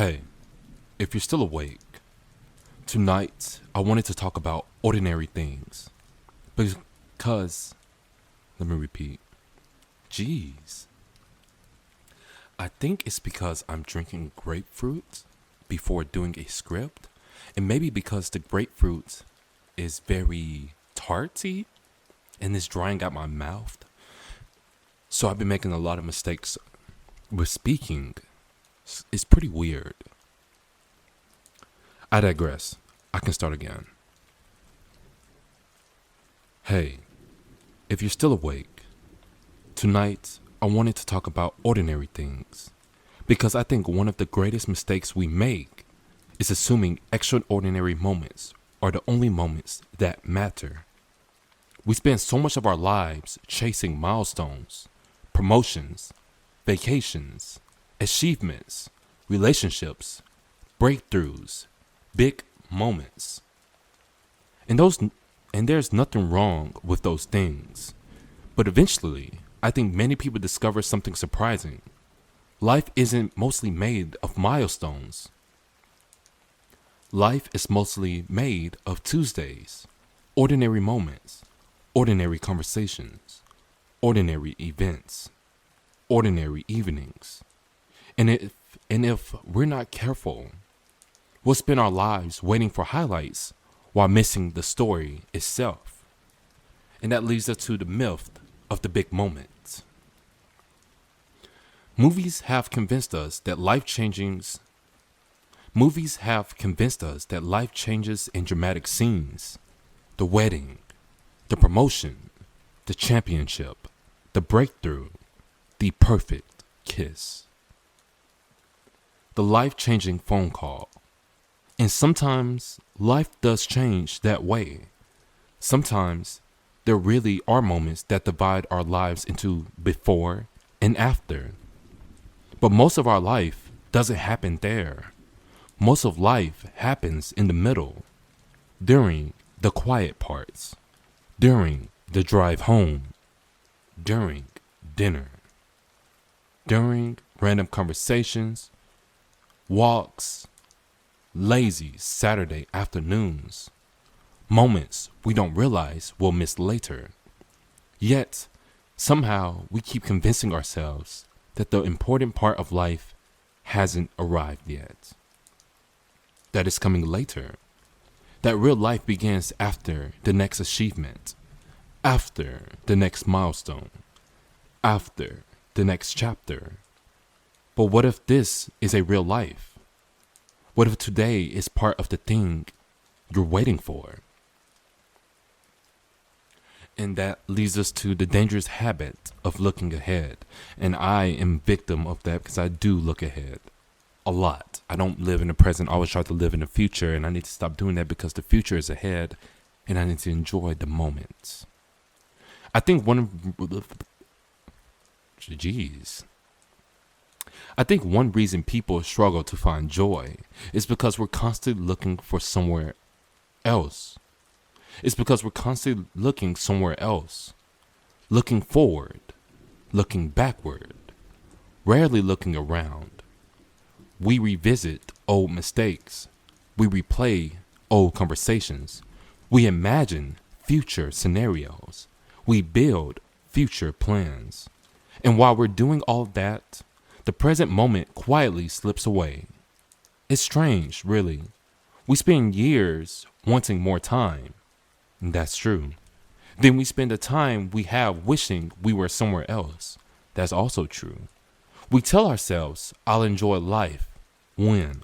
Hey, if you're still awake, tonight I wanted to talk about ordinary things. Because, let me repeat, jeez. I think it's because I'm drinking grapefruit before doing a script, and maybe because the grapefruit is very tarty and it's drying out my mouth. So I've been making a lot of mistakes with speaking. It's pretty weird. I digress. I can start again. Hey, if you're still awake, tonight I wanted to talk about ordinary things because I think one of the greatest mistakes we make is assuming extraordinary moments are the only moments that matter. We spend so much of our lives chasing milestones, promotions, vacations, achievements, relationships, breakthroughs, big moments. And there's nothing wrong with those things. But eventually, I think many people discover something surprising. Life isn't mostly made of milestones. Life is mostly made of Tuesdays, ordinary moments, ordinary conversations, ordinary events, ordinary evenings. And if we're not careful, we'll spend our lives waiting for highlights while missing the story itself. And that leads us to the myth of the big moment. Movies have convinced us that life changes in dramatic scenes. The wedding, the promotion, the championship, the breakthrough, the perfect kiss. The life-changing phone call. And sometimes life does change that way. Sometimes there really are moments that divide our lives into before and after. But most of our life doesn't happen there. Most of life happens in the middle, during the quiet parts, during the drive home, during dinner, during random conversations, walks, lazy Saturday afternoons, moments we don't realize we'll miss later. Yet, somehow we keep convincing ourselves that the important part of life hasn't arrived yet. That it's coming later. That real life begins after the next achievement, after the next milestone, after the next chapter. But what if this is a real life? What if today is part of the thing you're waiting for? And that leads us to the dangerous habit of looking ahead. And I am victim of that because I do look ahead a lot. I don't live in the present. I always try to live in the future, and I need to stop doing that because the future is ahead and I need to enjoy the moment. I think one reason people struggle to find joy is because we're constantly looking for somewhere else. It's because we're constantly looking somewhere else. Looking forward, looking backward, rarely looking around. We revisit old mistakes. We replay old conversations. We imagine future scenarios. We build future plans. And while we're doing all that, the present moment quietly slips away. It's strange, really. We spend years wanting more time. And that's true. Then we spend the time we have wishing we were somewhere else. That's also true. We tell ourselves, I'll enjoy life when.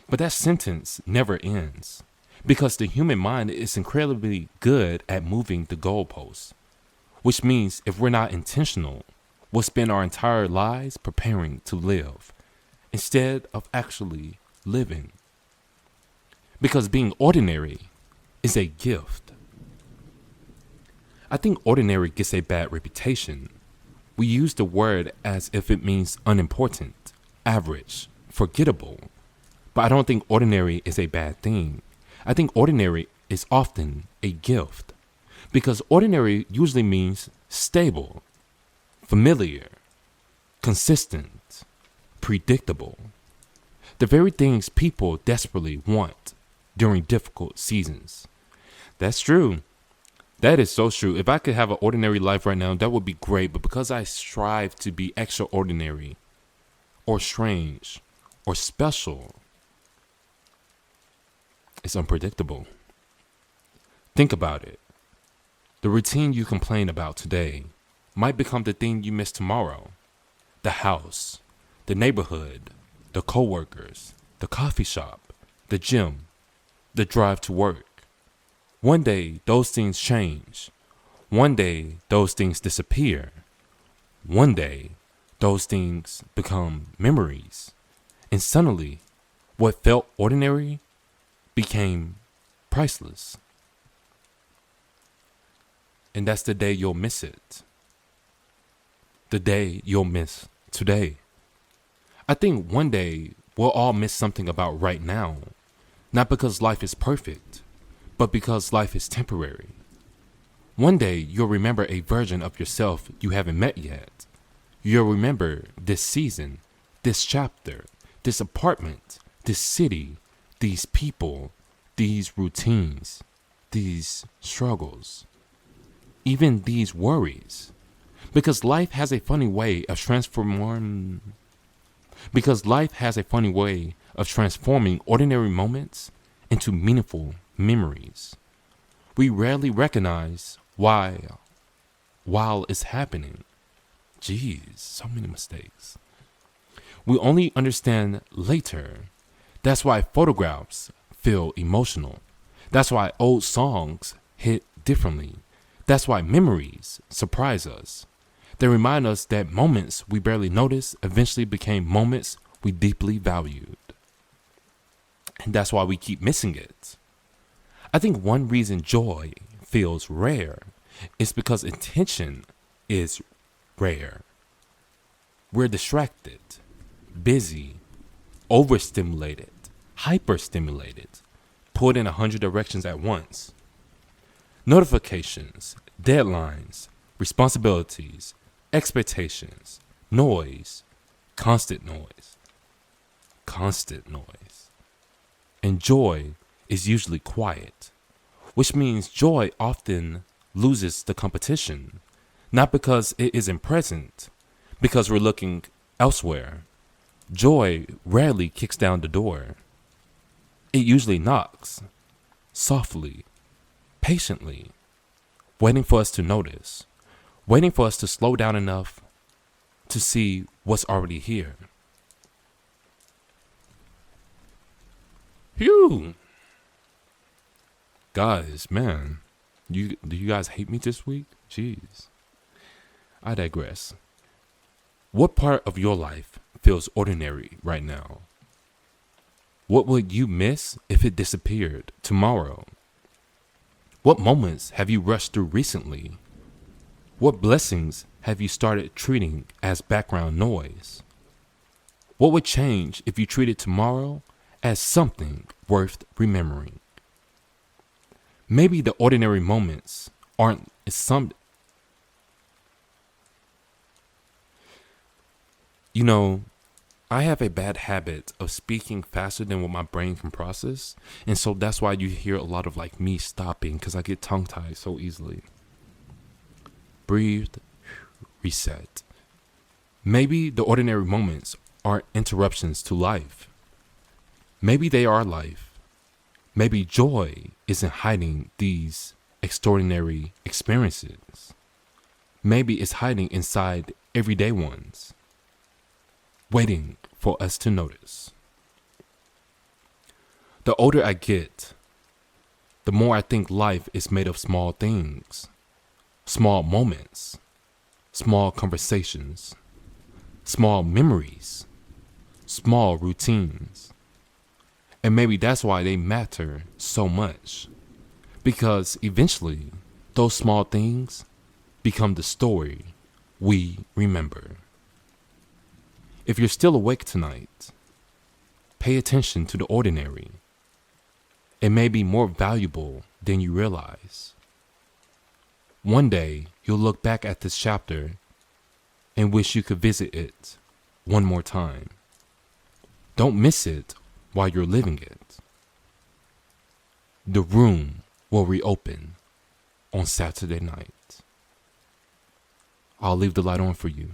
But that sentence never ends because the human mind is incredibly good at moving the goalposts, which means if we're not intentional, we'll spend our entire lives preparing to live instead of actually living. Because being ordinary is a gift. I think ordinary gets a bad reputation. We use the word as if it means unimportant, average, forgettable. But I don't think ordinary is a bad thing. I think ordinary is often a gift because ordinary usually means stable, familiar, consistent, predictable. The very things people desperately want during difficult seasons. That's true. That is so true. If I could have an ordinary life right now, that would be great. But because I strive to be extraordinary or strange or special, it's unpredictable. Think about it. The routine you complain about today might become the thing you miss tomorrow. The house, the neighborhood, the coworkers, the coffee shop, the gym, the drive to work. One day, those things change. One day, those things disappear. One day, those things become memories. And suddenly, what felt ordinary became priceless. And that's the day you'll miss it. The day you'll miss today. I think one day we'll all miss something about right now. Not because life is perfect, but because life is temporary. One day you'll remember a version of yourself you haven't met yet. You'll remember this season, this chapter, this apartment, this city, these people, these routines, these struggles, even these worries. Because life has a funny way of transforming ordinary moments into meaningful memories. We rarely recognize why while it's happening. Jeez, so many mistakes. We only understand later. That's why photographs feel emotional. That's why old songs hit differently. That's why memories surprise us. They remind us that moments we barely noticed eventually became moments we deeply valued. And that's why we keep missing it. I think one reason joy feels rare is because attention is rare. We're distracted, busy, overstimulated, hyperstimulated, pulled in 100 directions at once. Notifications, deadlines, responsibilities, expectations, noise, constant noise. And joy is usually quiet, which means joy often loses the competition, not because it isn't present, because we're looking elsewhere. Joy rarely kicks down the door. It usually knocks, softly, patiently, waiting for us to notice, waiting for us to slow down enough to see what's already here. Phew! Guys, man, do you guys hate me this week? Jeez. I digress. What part of your life feels ordinary right now? What would you miss if it disappeared tomorrow? What moments have you rushed through recently? What blessings have you started treating as background noise? What would change if you treated tomorrow as something worth remembering? Maybe the ordinary moments aren't some. You know, I have a bad habit of speaking faster than what my brain can process. And so that's why you hear a lot of like me stopping, because I get tongue tied so easily. Breathe, reset. Maybe the ordinary moments aren't interruptions to life. Maybe they are life. Maybe joy isn't hiding these extraordinary experiences. Maybe it's hiding inside everyday ones, waiting for us to notice. The older I get, the more I think life is made of small things, small moments, small conversations, small memories, small routines. And maybe that's why they matter so much. Because eventually, those small things become the story we remember. If you're still awake tonight, pay attention to the ordinary. It may be more valuable than you realize. One day, you'll look back at this chapter and wish you could visit it one more time. Don't miss it while you're living it. The room will reopen on Saturday night. I'll leave the light on for you.